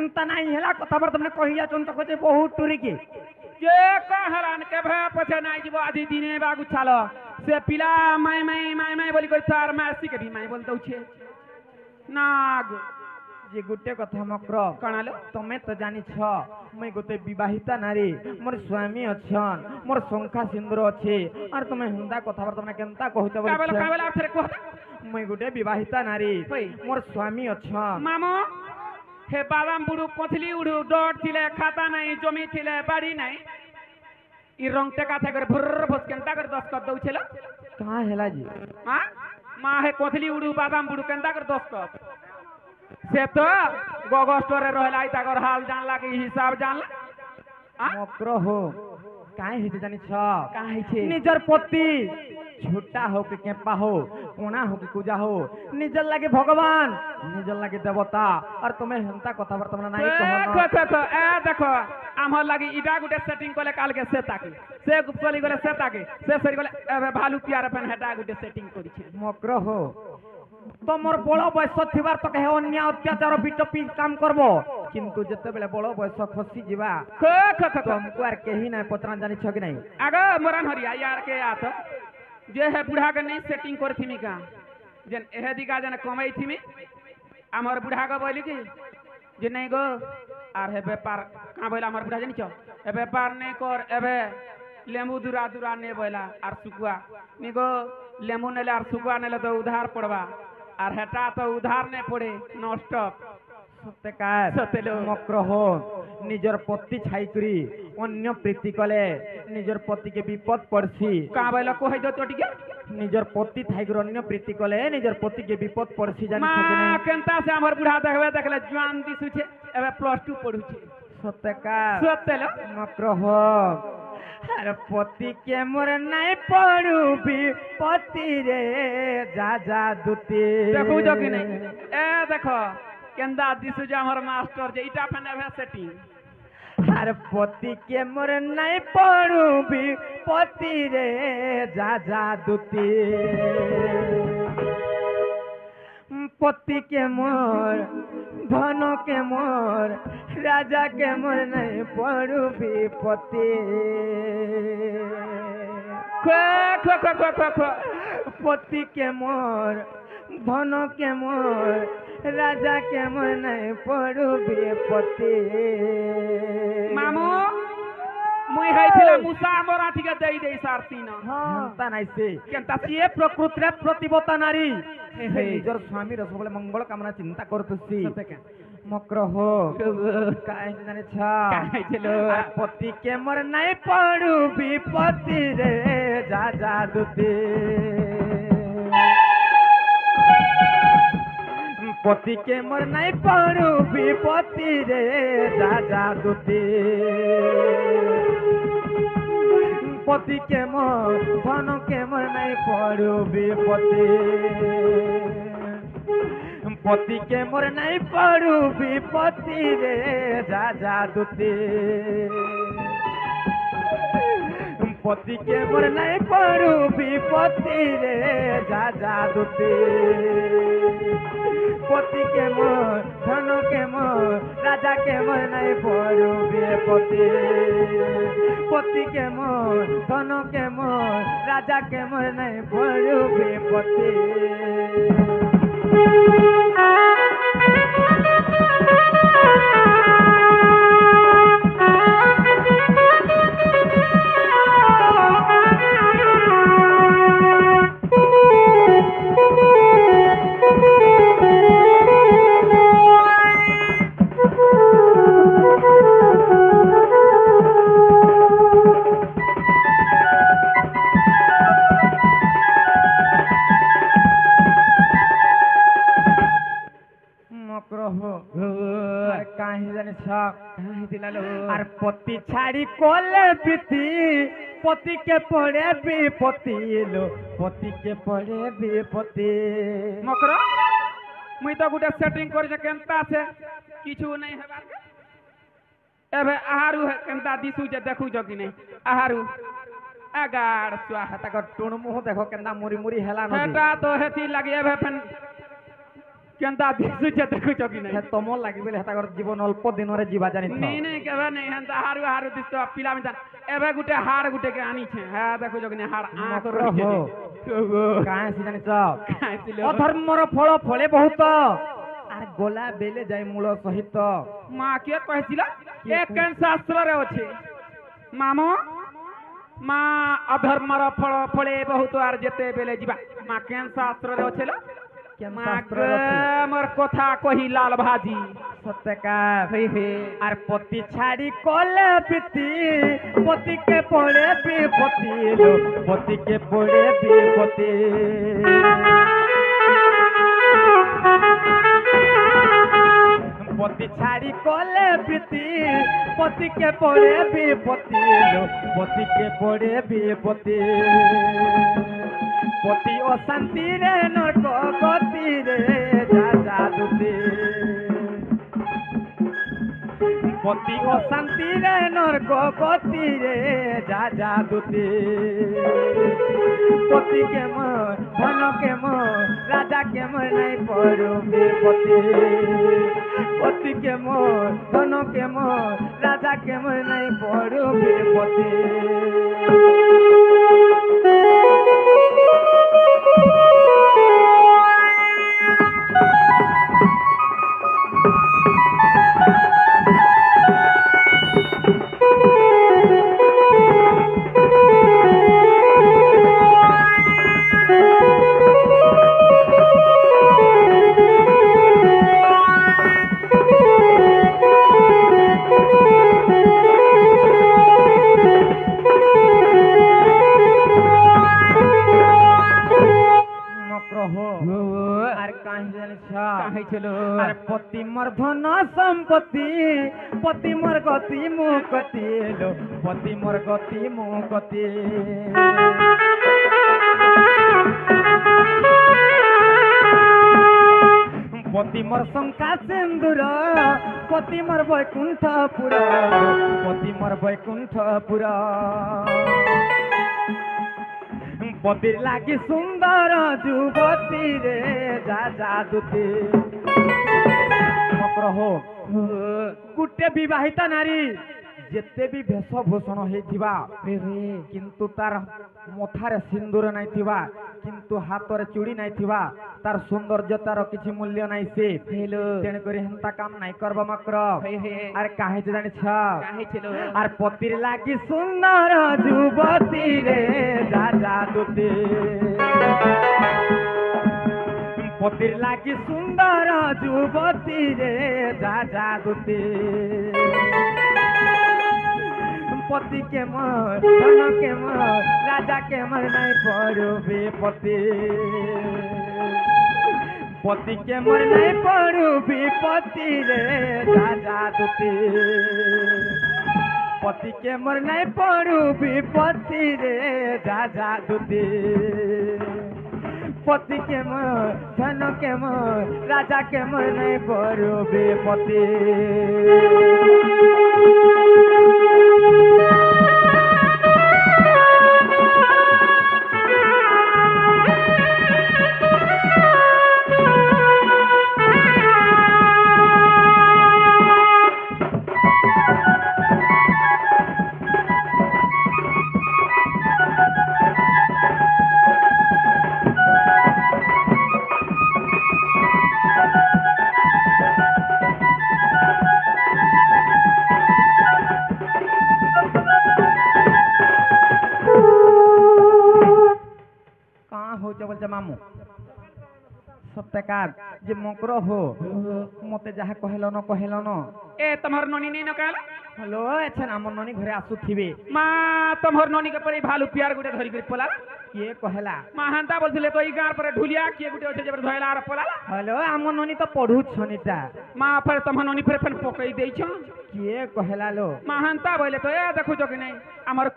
केनता नहीं हैला कथा बार तुमने कहिया चंत कजे बहुत टुरी की जे कहलान के भे पछे नहीं जीवो आधी दिने बागु छालो से पिला माई बोली कोई तार मासी के भी माई बोल दउ छे नाग जे गुटे कथा मक्र कणालो तमे तो जानी छ मैं गोटे विवाहिता नारी मोर स्वामी अछन मोर संख्या सिंदूर अछि और तुमे हुंदा कथा बार तुमने केनता कहउछ बोली का बेला आथरे कहता मैं गोटे विवाहिता नारी मोर स्वामी अछन मामो हे बादाम बुडू कोथली उडू डट थिले खाता नहीं जमी थिले बाड़ी नहीं ई रंग टेका थे कर भुर भस केनता कर दस कर दउ छेला कहां हैला जी हां मां हे कोथली उडू बादाम बुडू केनता कर दस कर से तो गोगो स्टोर रे रहला ई ताकर हाल जानला के हिसाब जानला मक्र हो काहे हिते जानी छ काहे छे निजर पति छोटा हो के केपा हो कोना हो के कुजा हो निजर लागे भगवान निजर लागे देवता और तुम्हें हंता कथा बार तुमने नहीं देखो ए देखो आमर लागी इडा गुटे सेटिंग कोले काल के से ताके से गुप्तली गोले से ताके से सरी गोले एबे भालू प्यार पेन हेटा गुटे सेटिंग करी छे मक्र हो तमर बड़ बयस थिबार तो कहे अन्य अत्याचार बिटपी काम करबो किंतु जते बेले बड़ बयस खसी जीवा तुमको आर केही ना पतरा जानी छ कि नहीं आगे मरन हरिया यार के आत जे है बुढ़ा के नहीं सेटिंग कर थीमी का जन एहे दिका जन कमाई थीमी हमर बुढ़ा के बोली कि जे नहीं गो आर हे व्यापार का बोला हमर बुढ़ा जानी छ ए व्यापार नहीं कर एबे लेमू दुरा दुरा ने बोला आर सुकुआ नी गो लेमू नेले आर सुकुआ नेले तो उधार पड़वा आर हेटा तो उधार ने पड़े नष्ट सत्यकार सतेलो मक्र हो निजर पति छाई करी अन्य प्रीति कले निजर पति के विपद पड़सी का बोला कोहि दो तो टिके निजर पति थाई कर अन्य प्रीति कले निजर पति के विपद पड़सी जानि मां छके केनता से हमर बुढ़ा देखबे देखले जवान दिसु छे एबे +2 पढु छे सत्यकार सतेलो मक्र हो अरे पति के मोर नहीं पड़ू भी पति रे जा जा दुती देखो जो कि नहीं ए देखो केंदा दिसु जे हमर मास्टर जे इटा फने भे सेटिंग अरे पति के मोर नहीं पड़ू भी पति रे जा जा दुती पति के मोर धनो के मोर राजा के मोर नहीं पड़ू भी पति पति के मोर धनो के मोर राजा के मोर नहीं पड़ू भी पति मामू मुई हैथिला मुसा मोरा ठीक देई देई सारती न हंता नहीं से केनता ये प्रकृति रे प्रतिबता नारी निजर स्वामी रे सबले मंगल कामना चिंता करतुसी मक्र हो काहे जाने छ काहे चलो पति के मोर नहीं पड़ू भी पति रे जा जा दुती पति के मोर नहीं पड़ू भी पति रे जा जा दुती पति के मोर धन के मोर नहीं पड़ू भी पति के मोर नहीं पड़ू भी पति रे जा जा दुती पति के मोर नहीं पड़ू भी पति रे जा जा दुती पति के मोर धनो के मोर राजा के मोर नहीं पड़ू भी पति के मोर धनो के मोर राजा के मोर नहीं पड़ू भी पति पति छाड़ी कोले बीती पति के पड़े भी पति लो पति के पड़े भी पति मकरो मुई तो गुटे सेटिंग कर जे केनता से किछु नहीं हेबार के एबे आहारू केनता दिसु जे देखु जो कि नहीं आहारू अगाड़ स्वाहा तक टुण मुह देखो केनता मुरी मुरी हेला न हेटा तो हेती लगे एबे फन केनता दिसुचे देखुछ कि हे नहीं तमो लागि बेले हेताकर जीवन अल्प दिनरे जीवा जानि नहीं नहीं केबे नहीं हंता हारू हारू दिसतो पिला मिता एबे गुटे हाड़ गुटे के आनी छे हा देखुछ कि नहीं हाड़ आंख मकर रही हो। छे काहे से जानि काहे से लो? अधर्मर फल फले बहुत आर गोला बेले जाय मूल सहित माँ के कहছিলা एक केन शास्त्र रे अछि मामो माँ अधर्मर फल फले बहुत आर जेते बेले जीवा माँ केन शास्त्र रे अछेला केन माँ शास्त्र गे अछि मोर कथा कही लाल भाजी सत्यका हे हे आर पति छाड़ी कले पीती पति के पड़े विपत्ति लो पति के पड़े विपत्ति पति छाड़ी कले पीती पति के पड़े विपत्ति लो पति के पड़े विपत्ति पति अशांति रे नरक गति रे जा जा दुते पति अशांति रे नरक गति रे जा जा दुते पति के मोर धन के मोर राजा के मोर नहीं पड़ो बेपति पति के मोर धन के मोर राजा के मोर नहीं पड़ो काहे चलो अरे पति मोर धन संपत्ति पति मोर गति मुकति लो पति मोर गति मुकति पति मोर शंका सिंदूर पति मोर वैकुंठपुर पति मोर वैकुंठपुर पति लागी सुंदर जुवती रे जा जा दुती मकर हो गुटे विवाहिता नारी जेते भी वेशभूषण होइथिबा किंतु तार मथारे सिंदूर नहीं थिबा किंतु हाथ चूड़ी नहीं थिबा तार सौंदर्यतार किछि मूल्य नहीं से तेन करी हंता काम नहीं करबा मकर अरे काहे जे जानि छ काहे चलो आर पतिर लागी सुंदर जुवती रे जा जा दुते पतिर लागी सुंदर जुवती रे जा जा दुते पति के मोर धन के मोर राजा के मोर नहीं पड़ो विपत्ति पति के मोर नहीं पड़ो विपत्ति रे जा जा दुते पति के मोर नहीं पड़ो विपत्ति रे जा जा दुते पति के मोर धन के मोर राजा के मोर नहीं पड़ो विपत्ति मामू सत्यकार जे मकर हो मते जहा कहलो न ए तमहर ननी नहीं न कहला हेलो अच्छा हमर ननी घरे आसुथिबे माँ तमहर ननी के परे भालू प्यार गुटे धरी कर पला के कहला माँ हंता बोलथिले तो ई गार पर ढुलिया के गुटे होचे जबर धइला आर पला हेलो हमर ननी तो पढु छनिता माँ पर तमहर ननी पर फन पकई देई छ के कहला लो माँ हंता बोले तो ए देखु जो कि नहीं हमर